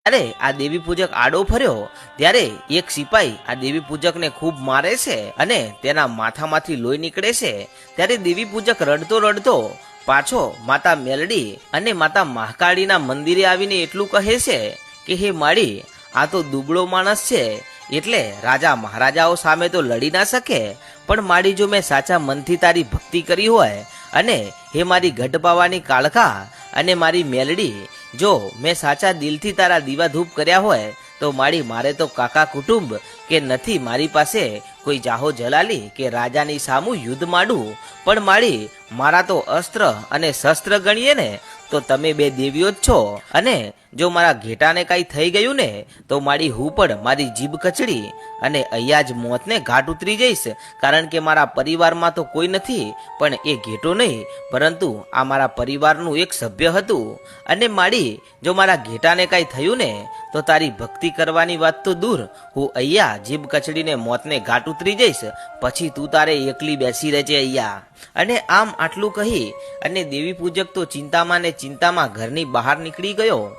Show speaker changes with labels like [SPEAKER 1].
[SPEAKER 1] અરે આ દેવી પૂજક આડો ફર્યો ત્યારે એક સિપાઈ આ દેવી પૂજકને ખૂબ મારે છે અને તેના માથામાંથી લોહી નીકળે છે। ત્યારે દેવી પૂજક રડતો રડતો પાછો માતા મેલડી અને માતા મહાકાળીના મંદિરે આવીને એટલું કહે છે કે હે માળી, આ તો દુબળો માણસ છે, એટલે રાજા મહારાજાઓ સામે તો લડી ના શકે, પણ માળી જો મેં સાચા મનથી તારી ભક્તિ કરી હોય અને હે મારી ગઢપાવાની કાળકા અને મારી મેલડી, જો મેં સાચા દિલથી તારા દીવા ધૂપ કર્યા હોય તો માળી મારે તો કાકા કુટુંબ કે નથી મારી પાસે કોઈ જાહો જલાલી કે રાજાની સામું યુદ્ધ માંડું, પણ માળી મારા તો અસ્ત્ર અને શસ્ત્ર ગણીએ ને તો તમે બે દેવીઓ જ છો, અને જો મારા ઘેટાને કાંઈ થઈ ગયું ને તો માળી હું પણ મારી જીભ કચડી અને અહીંયા જ મોતને ઘાટ ઉતરી જઈશ, કારણ કે મારા પરિવારમાં તો કોઈ નથી, પણ એ ઘેટો નહીં પરંતુ આ મારા પરિવારનું એક સભ્ય હતું, અને માળી જો મારા ઘેટાને કાંઈ થયું ને તો તારી ભક્તિ કરવાની વાત તો દૂર, હું અહીંયા જીભ કચડીને મોતને ઘાટ ઉતરી જઈશ, પછી તું તારે એકલી બેસી રહેજે અહીંયા। અને આમ આટલું કહી અને દેવી પૂજક તો ચિંતામાં ને ચિંતામાં ઘરની બહાર નીકળી ગયો।